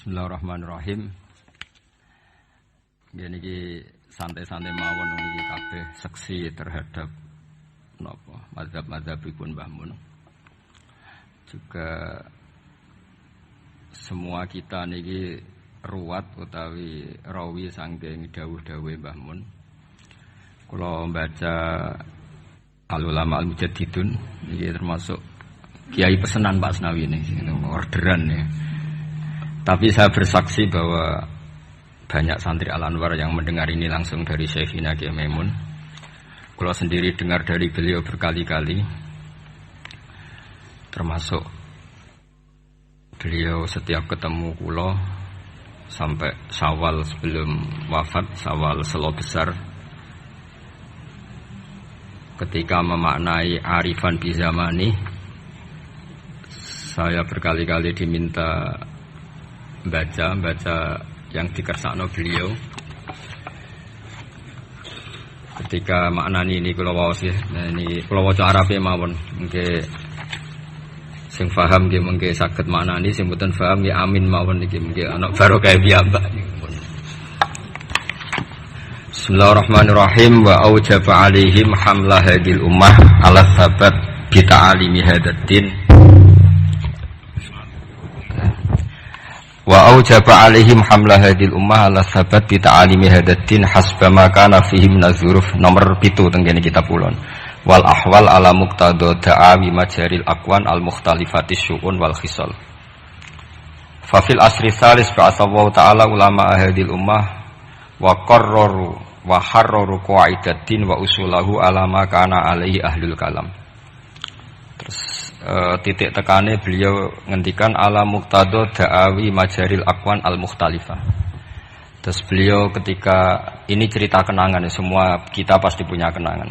Bismillahirrahmanirrahim. Gini ki santai-santai mawon niki kabeh seksi terhadap napa mazhab-mazhabipun Mbah Mun. Juga semua kita niki ruwat utawi rawi saking dawuh-dawuhe Mbah Mun. Kula baca Al-Ulama Al-Mujaddidun niki termasuk kiai pesenan Pak Asnawi ini, orderan ya. Tapi saya bersaksi bahwa banyak santri Al-Anwar yang mendengar ini langsung dari Syekhina Kiai Maimun. Kalau sendiri dengar dari beliau berkali-kali, termasuk beliau setiap ketemu kulo sampai Syawal sebelum wafat, Syawal Selo Besar, ketika memaknai arifan bi zamani, saya berkali-kali diminta baca yang dikersakno beliau. Ketika maknani ini kula waos ya, ini kula waca Arabe mawon, mengke sing paham nggih mengke saged maknani, sing mboten paham nggih amin mawon iki mengke ana barokah piyambak. Bismillahirrahmanirrahim. Wa aujaba alaihim hamla hadil ummah ala tsabat bi ta'alimi hadaddin. Wa aujaba alaihim hamla hadil ummah ala sabat bi ta'alimi hadaddin hasba ma kana fihi min azuruf. Nomor 7 teng kene kitab ulun. Wal ahwal ala muqtada da'awi majaril aqwan al mukhtalifatis syu'un wal khisal. Fa fil asri tsalis ba'atsallahu ta'ala ulama hadil ummah wa qarraru wa harraru qaidaddin wa usulahu ala ma kana alaihi ahlul kalam. Terus titik tekane beliau ngendikan ala muqtada da'awi majaril aqwan al mukhtalifah. Terus beliau ketika ini cerita kenangan, semua kita pasti punya kenangan.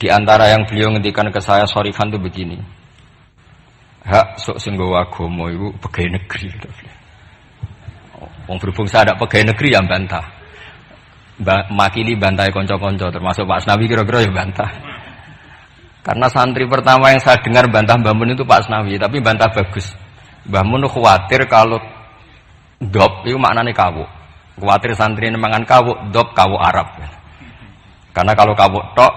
Di antara yang beliau ngendikan ke saya sorifan itu begini. Hak sok sing nggawa agama iku pegawai negeri. Wong berhubung saya ada pegawai negeri yang bantah. Makili bantai kanca-kanca termasuk Pak Asnawi kira-kira ya bantah. Karena santri pertama yang saya dengar bantah Mbah Mun itu Pak Asnawi, tapi bantah bagus. Mbah Mun khawatir kalau dop itu maknanya kawuk. Khawatir santri ini mangan kawuk, dop kawuk Arab. Karena kalau kawuk tok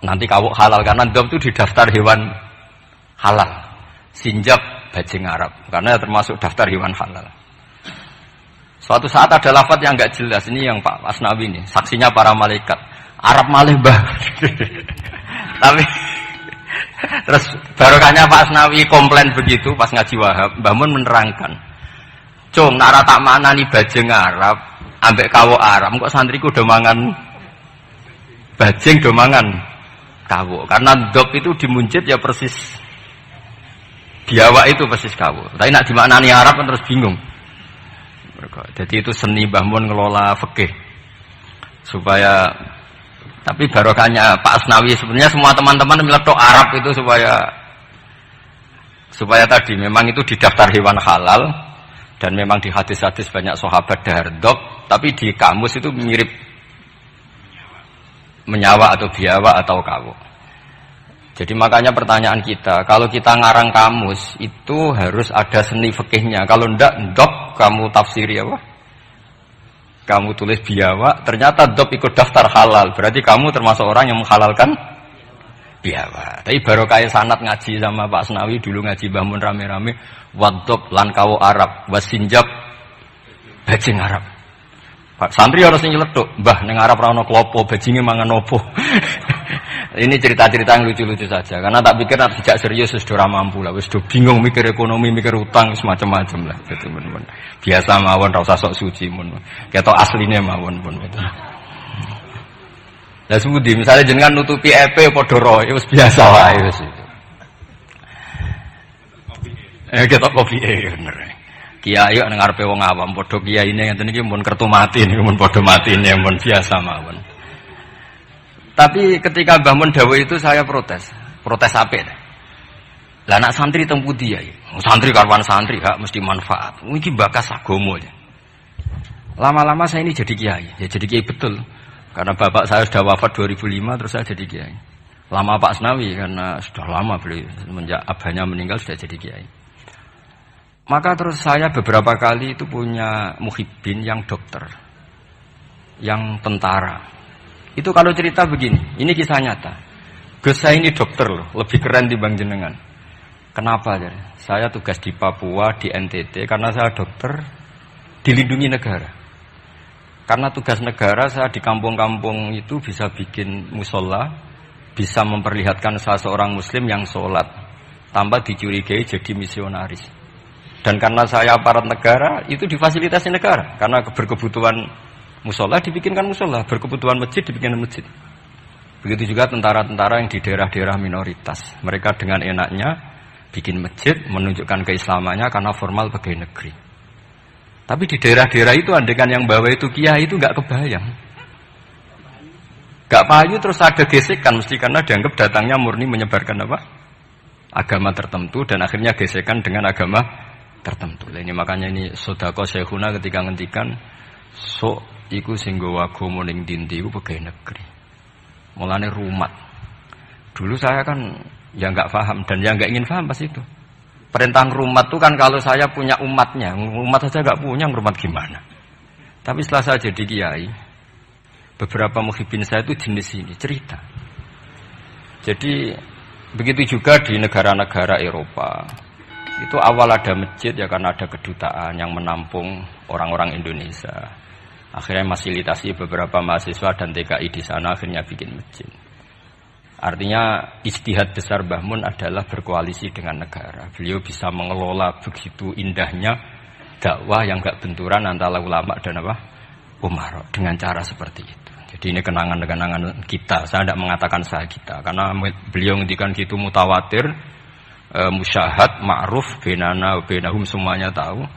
nanti kawuk halal, karena dop itu di daftar hewan halal. Sinjab bajing Arab, karena termasuk daftar hewan halal. Suatu saat ada lafaz yang enggak jelas, ini yang Pak Asnawi ini, saksinya para malaikat. Arab malih Mbah. Tapi terus barokahnya Pak Asnawi komplain begitu pas ngaji Wahab, Mbah Mun menerangkan. Cung, nak tak maknani bajing Arab, ambek kawuk Arab, kok santriku do mangan bajing do mangan kawuk. Karena dop itu dimuncit ya persis biawak itu persis kawuk. Tapi nak dimaknani Arab kan terus bingung. Jadi itu seni Mbah Mun ngelola fikih. Supaya tapi barokahnya Pak Asnawi sebenarnya semua teman-teman meletok Arab itu supaya tadi memang itu di daftar hewan halal dan memang di hadis-hadis banyak sahabat dahar dop, tapi di kamus itu mirip menyawa atau biawa atau kawuk. Jadi makanya pertanyaan kita, kalau kita ngarang kamus itu harus ada seni fikihnya. Kalau ndak dop kamu tafsiri apa? Kamu tulis biawa, ternyata dop ikut daftar halal, berarti kamu termasuk orang yang menghalalkan biawa. Tapi baru kayak sanad ngaji sama Pak Asnawi dulu ngaji Mbah Mun rame-rame, wadop lan kawu Arab, wasinjab bajing Arab. Pak santri harus nyeletuk, Mbah ning Arab ra ono klopo, bajinge mangan opo. Ini cerita-cerita yang lucu-lucu saja, karena tak pikir sejak serius sudah mampu lah, wis bingung mikir ekonomi, mikir utang, semacam-macam lah. Gitu, teman-teman. Biasa mawon, rasa sok suci, mun. Ketok aslinya mawon pun. Lah sudi, misalnya jenengan nutupi EP podoro, itu biasa lah, itu. Ketok kopi, bener. Kiai yang ngarepe wong awam, podo kiai ini ngeten iki mun kertu mati, mun podo mati ini, mun biasa mawon. Tapi ketika Mbah Mun dawuh itu saya protes apik. Lah anak santri teng pundi ya? Santri karwan santri hak mesti manfaat. Iki bakas agama ya. Lama-lama saya ini jadi kiai. Ya jadi kiai betul. Karena bapak saya sudah wafat 2005 terus saya jadi kiai. Lama Pak Asnawi karena sudah lama beliau semenjak abahnya meninggal sudah jadi kiai. Maka terus saya beberapa kali itu punya muhibbin yang dokter, yang tentara. Itu kalau cerita begini, ini kisah nyata. Gus saya ini dokter loh, lebih keren dibanding jenengan. Kenapa? Saya tugas di Papua, di NTT, karena saya dokter dilindungi negara. Karena tugas negara saya di kampung-kampung itu bisa bikin musola, bisa memperlihatkan saya seorang muslim yang sholat, tanpa dicurigai jadi misionaris. Dan karena saya aparat negara, itu difasilitasi negara. Karena berkebutuhan musola dibikinkan musola, berkebutuhan masjid dibikinkan masjid. Begitu juga tentara-tentara yang di daerah-daerah minoritas. Mereka dengan enaknya bikin masjid, menunjukkan keislamannya karena formal pegawai negeri. Tapi di daerah-daerah itu andekan yang bawa itu kiai itu nggak kebayang. Nggak payu terus ada gesekan, mesti karena dianggap datangnya murni menyebarkan apa? Agama tertentu dan akhirnya gesekan dengan agama tertentu. Ini makanya ini sodako syekhuna ketika ngendikan sok iku sing nggawa agama ning ndi iku pegawai negeri. Mulane rumat. Dulu saya kan ya nggak paham dan ya nggak ingin paham pas itu. Perintah rumat itu kan kalau saya punya umatnya, umat saja nggak punya, rumat gimana? Tapi setelah saya jadi kiai, beberapa muhibbin saya itu jenis ini cerita. Jadi begitu juga di negara-negara Eropa. Itu awal ada masjid ya karena ada kedutaan yang menampung orang-orang Indonesia. Akhirnya fasilitasi beberapa mahasiswa dan TKI di sana akhirnya bikin masjid. Artinya ijtihad besar Mbah Mun adalah berkoalisi dengan negara. Beliau bisa mengelola begitu indahnya dakwah yang enggak benturan antara ulama dan apa? Umara dengan cara seperti itu. Jadi ini kenangan-kenangan kita. Saya tidak mengatakan saya kita karena beliau ngendikan gitu mutawatir. Musyahad, ma'ruf, benana, benahum semuanya tahu.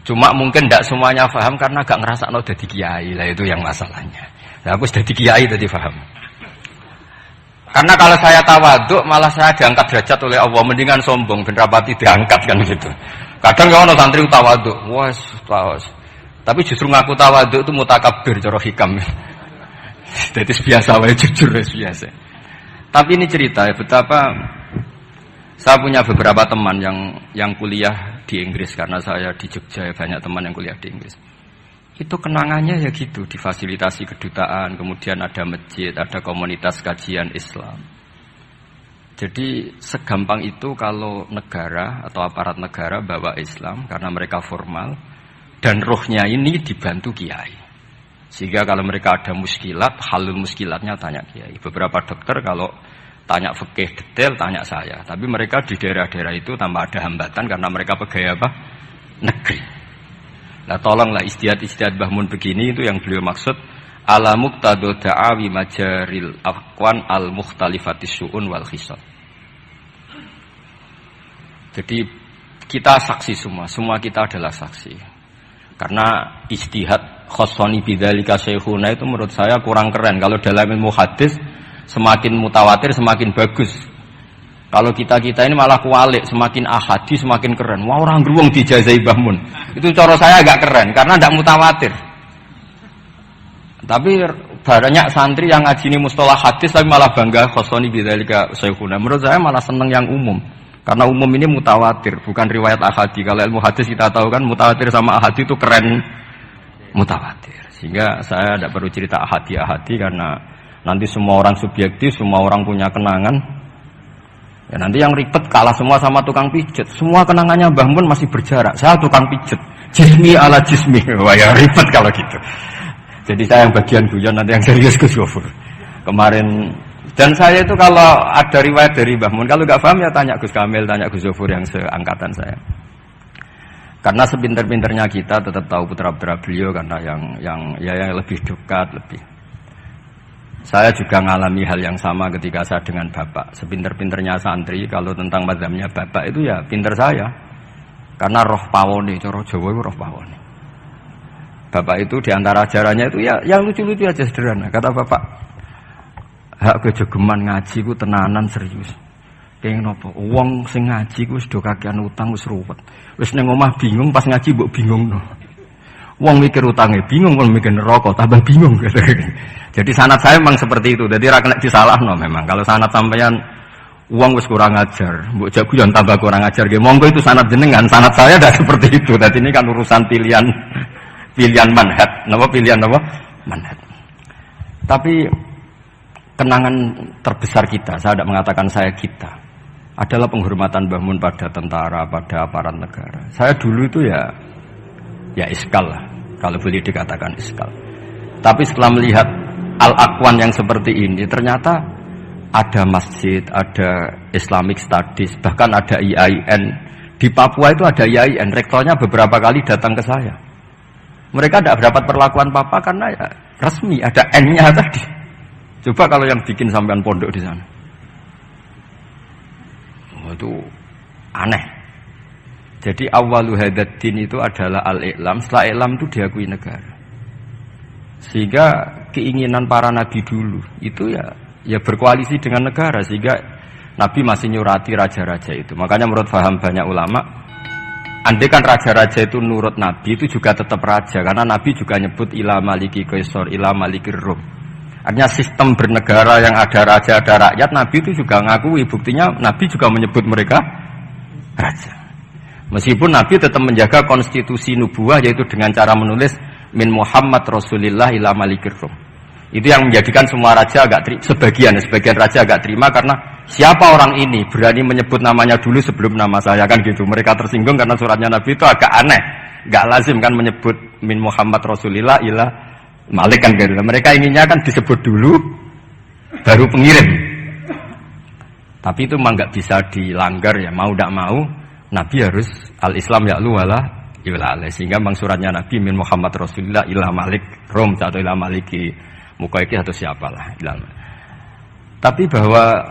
Cuma mungkin tidak semuanya paham karena gak ngerasa no jadi kiai lah itu yang masalahnya. Nah, aku sudah jadi kiai tadi paham. Karena kalau saya tawaduk malah saya diangkat derajat oleh Allah. Mendingan sombong ben rapati diangkat kan gitu. Kadang kalau santri tawaduk, wah, tapi justru ngaku tawaduk itu mutakabir cara hikam. Jadi biasa wae jujur biasa. Tapi ini cerita ya betapa saya punya beberapa teman yang kuliah di Inggris karena saya di Jogja ya, banyak teman yang kuliah di Inggris. Itu kenangannya ya gitu, difasilitasi kedutaan, kemudian ada masjid, ada komunitas kajian Islam. Jadi segampang itu kalau negara atau aparat negara bawa Islam karena mereka formal dan rohnya ini dibantu kiai. Sehingga kalau mereka ada muskilat, halul muskilatnya tanya kiai. Beberapa dokter kalau tanya fikih detail, tanya saya. Tapi mereka di daerah-daerah itu tanpa ada hambatan karena mereka pegawai apa? Negeri. Nah tolonglah istiad-istiad Mbah Mun begini itu yang beliau maksud ala muqtadu da'awi majaril aqwan al mukhtalifatis syu'un wal khisab. Jadi kita saksi semua kita adalah saksi. Karena ijtihad khossoni bidzalika syekhuna itu menurut saya kurang keren. Kalau dalam ilmu hadis semakin mutawatir semakin bagus. Kalau kita ini malah kualik, semakin ahadi semakin keren. Wah orang geruang dijazai Mbah Mun. Itu cara saya agak keren karena tidak mutawatir. Tapi banyak santri yang ngaji ini mustalah hadis tapi malah bangga khossoni bidzalika syekhuna. Menurut saya malah seneng yang umum. Karena umum ini mutawatir, bukan riwayat ahadi. Kalau ilmu hadis kita tahu kan mutawatir sama ahadi itu keren mutawatir. Sehingga saya tidak perlu cerita ahadi karena nanti semua orang subjektif, semua orang punya kenangan. Ya nanti yang ribet kalah semua sama tukang pijet. Semua kenangannya Mbah Mun masih berjarak. Saya tukang pijet. Jismi ala jismi. Wah ya ribet kalau gitu. Jadi saya yang bagian guyon, nanti yang serius Gus Gofur. Kemarin dan saya itu kalau ada riwayat dari Mbah Mun, kalau nggak paham ya tanya Gus Kamil, tanya Gus Gofur yang seangkatan saya. Karena sepinter-pinternya kita tetap tahu putra-putra beliau karena yang lebih dekat lebih. Saya juga mengalami hal yang sama ketika saya dengan bapak. Sepinter-pinternya santri, kalau tentang mazhabnya bapak itu ya pinter saya. Karena roh pawone, cara Jawa itu roh pawone. Bapak itu diantara ajarannya itu ya yang lucu-lucu aja sederhana. Kata bapak, hak kejogeman ngaji ku tenanan serius. Pengen apa? Wong sing ngaji ku wis do kakean utang wis ruwet. Wis ning omah bingung pas ngaji mbok bingungno. Wong mikir utangnya bingung, wong mikir neraka tambah bingung. Jadi sanad saya memang seperti itu. Jadi ra kena disalahno memang. Kalau sanad sampeyan Uang wis kurang ajar, mbok jago yang tambah kurang ajar. Nggih, monggo itu sanad jenengan, sanad saya tidak seperti itu. Tadi ini kan urusan pilihan manhaj. Napa pilihan apa? Manhaj. Tapi kenangan terbesar kita, saya tidak mengatakan saya kita, adalah penghormatan Mbah Mun pada tentara, pada aparat negara. Saya dulu itu ya iskal lah, kalau boleh dikatakan iskal. Tapi setelah melihat Al-Aqwan yang seperti ini, ternyata ada masjid, ada Islamic Studies, bahkan ada IAIN. Di Papua itu ada IAIN, rektornya beberapa kali datang ke saya. Mereka tidak dapat perlakuan Papa karena ya resmi, ada N-nya tadi. Coba kalau yang bikin sampean pondok di sana. Itu aneh. Jadi awwalu hadzal din itu adalah al-i'lam, setelah i'lam itu diakui negara. Sehingga keinginan para nabi dulu itu ya berkoalisi dengan negara, sehingga Nabi masih nyurati raja-raja itu. Makanya menurut faham banyak ulama, andai kan raja-raja itu nurut Nabi itu juga tetap raja, karena Nabi juga nyebut ila maliki qaisar, ila malikir rum. Artinya sistem bernegara yang ada raja, ada rakyat, Nabi itu juga ngakui. Buktinya Nabi juga menyebut mereka raja. Meskipun Nabi tetap menjaga konstitusi nubuwah, yaitu dengan cara menulis min Muhammad Rasulillah ila malikir rum. Itu yang menjadikan semua raja agak sebagian raja agak terima, karena siapa orang ini berani menyebut namanya dulu sebelum nama saya, kan gitu. Mereka tersinggung karena suratnya Nabi itu agak aneh, enggak lazim kan menyebut min Muhammad Rasulillah ila Malik kan gitu. Mereka inginnya kan disebut dulu baru pengirim. Tapi itu memang enggak bisa dilanggar ya, mau tidak mau Nabi harus al-Islam ya'lu wala yu'la, sehingga memang suratnya Nabi min Muhammad Rasulillah ila Malik Rom atau ila Maliki Mukaiki atau siapalah ilmu. Tapi bahwa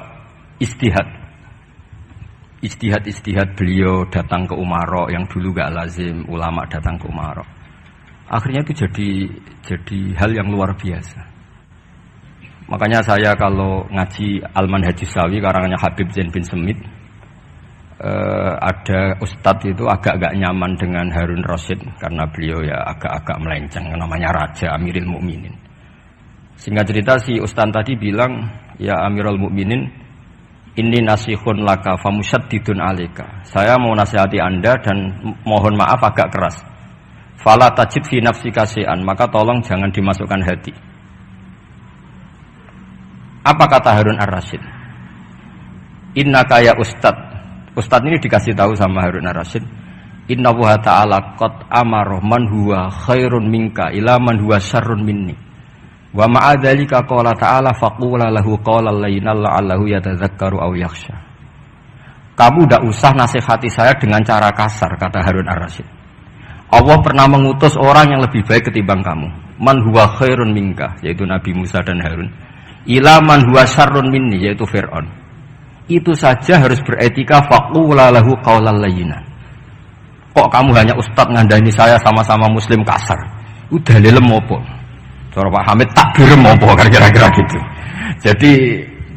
istihad beliau datang ke Umaro yang dulu gak lazim ulama datang ke Umaro, akhirnya itu jadi hal yang luar biasa. Makanya saya kalau ngaji Al-Manhajus Sawi karangannya Habib Zain bin Semit, ada ustadz itu agak-agak nyaman dengan Harun Rasyid karena beliau ya agak-agak melenceng, namanya Raja Amirul Mukminin. Singkat cerita si ustaz tadi bilang, ya Amirul Mukminin, ini nasihun laka famusyaddidun alika. Saya mau nasihati Anda dan mohon maaf agak keras. Fala tajid fi nafsika syai'an, maka tolong jangan dimasukkan hati. Apa kata Harun Ar-Rasyid? Innaka ya ustad. Ustad ini dikasih tahu sama Harun Ar-Rasyid. Inna wa ta'ala qad amara man huwa khairun minka ila man huwa syarrun minni. Wa ma'adzalika qala ta'ala faqula lahu qawlan layyinan la'allahu yatadzakkaru aw yakhsha. Kamu tidak usah nasihati saya dengan cara kasar, kata Harun Ar-Rasyid. Allah pernah mengutus orang yang lebih baik ketimbang kamu. Man huwa khairun minka, yaitu Nabi Musa dan Harun. Ila man huwa syarrun minni, yaitu Fir'aun. Itu saja harus beretika faqula lahu qawlan layyinan. Kok kamu hanya ustaz ngandani saya sama-sama muslim kasar? Udah lelem opo? Cara Pak Hamid takbir mopo kan kira-kira gitu.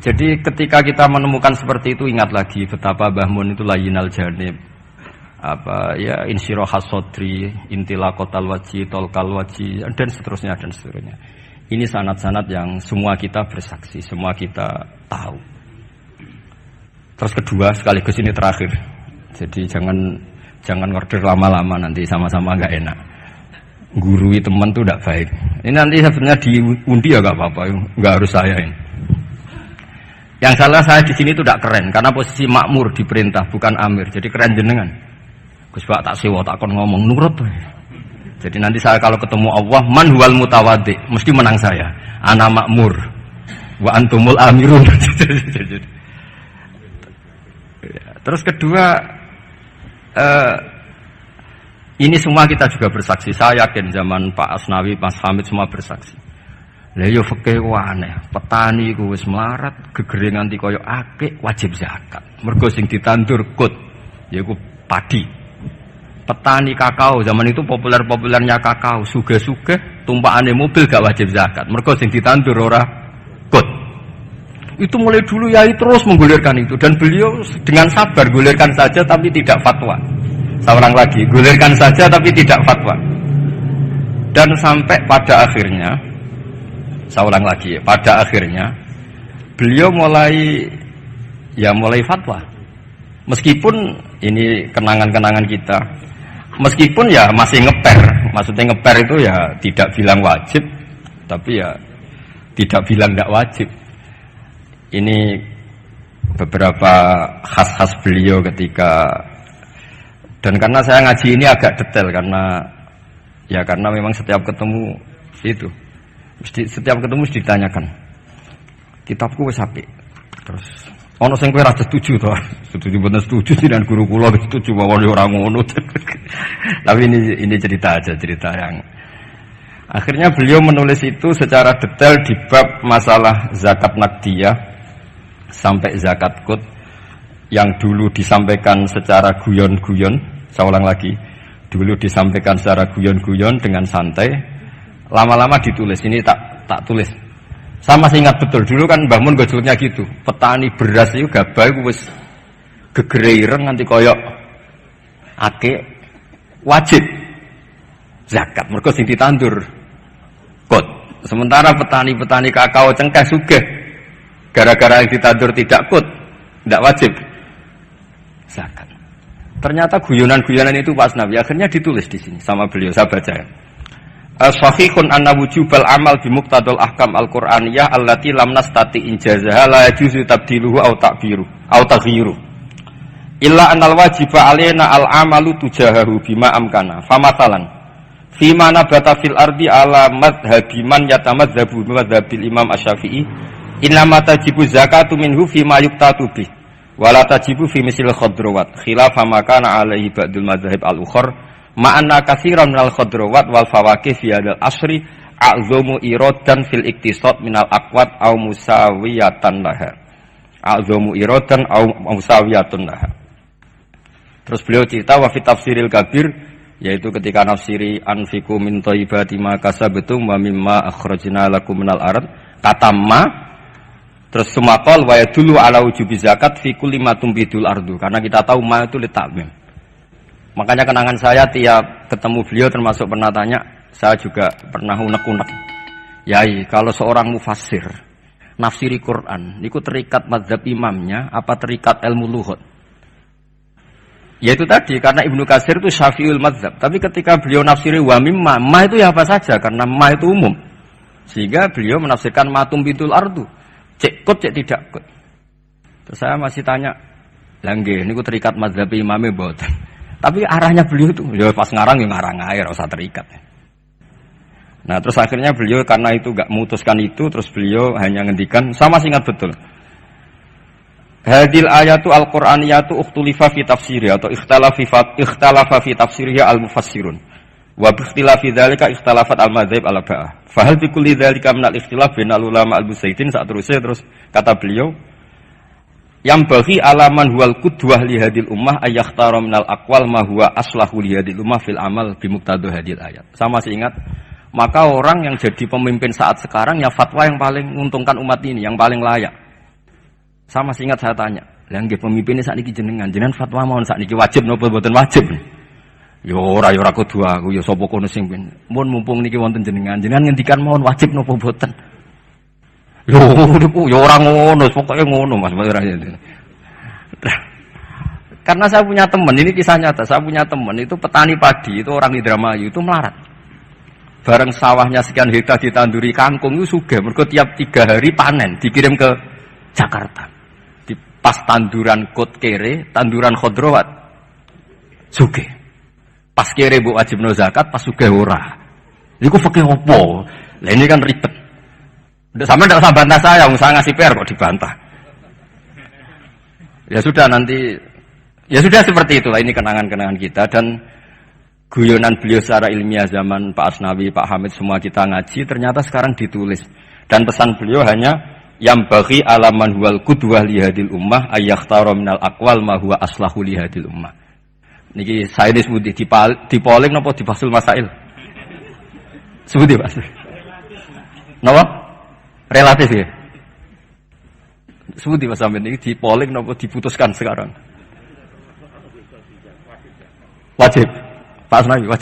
Jadi ketika kita menemukan seperti itu, ingat lagi betapa Mbah Mun itu layyinal janib, apa ya, insyirahas sodri, intilaqatal waji, tolkal waji, dan seterusnya. Ini sanad-sanad yang semua kita bersaksi, semua kita tahu. Terus kedua, sekaligus ini terakhir. Jadi jangan ngorder lama-lama, nanti sama-sama nggak enak. Gurui teman tuh tidak baik. Ini nanti sebenarnya diundi ya nggak apa-apa, nggak harus saya ini. Yang salah saya di sini tuh tidak keren, karena posisi makmur diperintah bukan amir, jadi keren jenengan. Gus Pak tak sewa tak kon ngomong nurut. Jadi nanti saya kalau ketemu Allah, man huwal mutawaddi, mesti menang saya. Ana makmur, wa antumul amirun. Terus kedua, ini semua kita juga bersaksi. Saya yakin zaman Pak Asnawi, Mas Hamid semua bersaksi. Lah yo fikih aneh. Petani ku wis melarat, gegere nganti kaya akik wajib zakat. Mergo sing ditandur kut yaiku padi. Petani kakao zaman itu populer-populernya kakao, sugih-sugih tumpakane mobil gak wajib zakat. Mergo sing ditandur ora kut. Itu mulai dulu Yai terus menggulirkan itu, dan beliau dengan sabar gulirkan saja tapi tidak fatwa. Seorang lagi, gulirkan saja tapi tidak fatwa. Dan sampai pada akhirnya, seorang lagi, pada akhirnya beliau mulai ya mulai fatwa. Meskipun ini kenangan-kenangan kita, meskipun ya masih ngeper, maksudnya ngeper itu ya tidak bilang wajib, tapi ya tidak bilang tidak wajib. Ini beberapa khas-khas beliau ketika, dan karena saya ngaji ini agak detail karena memang setiap ketemu itu, setiap ketemu mesti ditanyakan, kitabku wis apik, terus ono sing kowe ra setuju to. Setuju bener setuju sih dan guru kula setuju mawon ora ngono. Tapi ini cerita aja, cerita yang akhirnya beliau menulis itu secara detail di bab masalah zakat naqdiyah sampai zakat qut yang dulu disampaikan secara guyon-guyon. Saya ulang lagi. Dulu disampaikan secara guyon-guyon dengan santai. Lama-lama ditulis. Ini tak tulis. Saya masih ingat betul, dulu kan Mbah Mun gojolnya gitu. Petani beras itu gabah itu wis gegere ireng nganti koyok ake wajib zakat. Mergo sing ditandur qut. Sementara petani-petani kakao cengkeh sugih gara-gara yang ditandur tidak qut, tidak wajib zakat. Ternyata guyonan-guyonan itu Pak Asnawi akhirnya ditulis di sini sama beliau, saya baca ya. Sahihun anna wujubal amal bi muqtadal ahkam al-Qur'aniyah allati lam nastati injazaha la yajuzu tabdiluhu aw ta'biru aw taghyiru illa annal wajiba alaina al-amalu tujahahu bima amkana famathalan fi ma nabata fil ardi ala madhhabi man yatamadzhabu bi madhhabil Imam Asy-Syafi'i inna ma tajibu zakatu minhu fi ma yuqtatu bi wa la tajibu fi misil khadrawat khilafa ma kana alaihi ba'dul madzhab al-ukhra ma'anna katsiran minal khadrawat wal fawakih fi hadzal asri a'zamu iradan fil iktisad minal aqwat aw musawiyatan laha. A'zamu iradan aw musawiyatun laha. Terus beliau cerita wa fi tafsiril kabir, yaitu ketika nafsiri anfiqu min thayyibati ma kasabtum wa mimma akhrajna lakum minal ard, kata ma terus sumakol wa yadullu ala wujubi zakat fi kulli ma tumbidul ardu, karena kita tahu ma itu litakmim. Makanya kenangan saya tiap ketemu beliau termasuk pernah tanya, saya juga pernah unek-unek. Yai, kalau seorang mufassir nafsiri Quran, niku terikat mazhab imamnya apa terikat ilmu lughat? Yaitu tadi karena Ibnu Katsir itu Syafi'ul mazhab, tapi ketika beliau nafsiri wa mimma, ma itu ya apa saja karena ma itu umum. Sehingga beliau menafsirkan matum bitul ardu. Cek kut cek tidak kut. Terus saya masih tanya, "Lah nggih niku terikat mazhab imame mboten?" Tapi arahnya beliau itu, ya pas ngarang ya ngarang air, usah terikat. Nah terus akhirnya beliau karena itu gak memutuskan itu, terus beliau hanya ngendikan, sama ingat betul. Hadil ayatu al-Qur'aniyatu ukhtulifa fi tafsiri atau ikhtalafa fi tafsiriha al-mufassirun. Wa bi ikhtilafi dzalika ikhtalafat al-madzhab al-arba'ah. Fa hal bi kulli dzalika min al-ikhtilaf bainal ulama al-Busaidin saat terus kata beliau yang bagi alaman huwal qudwah li hadil ummah ayakhtara minal aqwal ma huwa aslahu li hadil ummah fil amal bi muqtadha hadil ayat. Saya masih ingat, maka orang yang jadi pemimpin saat sekarang ya fatwa yang paling menguntungkan umat ini, yang paling layak. Saya masih ingat saya tanya, "Lah nggih pemimpin sakniki jenengan fatwa mawon sakniki wajib napa mboten wajib?" Ya ora kudu aku, ya sapa kono sing pin. Mun mumpung niki wonten jenengan ngendikan mawon wajib napa mboten? Yo orang ngono, pokoknya ngono Mas. Karena saya punya teman, ini kisah nyata. Saya punya teman itu petani padi, itu orang Indramayu, itu melarat. Bareng sawahnya sekian hektar ditanduri kangkung itu sugih. Mergo tiap 3 hari panen, dikirim ke Jakarta. Di pas tanduran kot kere, tanduran khodrowat, sugih. Pas kere bu wajib no zakat, pas sugih ora. Iku fikih opo? Lah ini kan ribet. Sama tidak usah bantah saya ngasih PR kok dibantah. Ya sudah nanti, ya sudah seperti itulah, ini kenangan-kenangan kita dan guyonan beliau secara ilmiah zaman Pak Asnawi, Pak Hamid semua kita ngaji ternyata sekarang ditulis dan pesan beliau hanya yang bagi alaman huwal qudwah li hadil ummah ayakhtara minal aqwal ma huwa aslahu li hadil ummah. Niki saya disebut di polling napa di Fasul Masail? Sebut di Fasul. Napa? Relatif ya. Sebut di Mas Amin ini di polling nopo diputuskan sekarang. Wajib. Pak Asnawi wajib.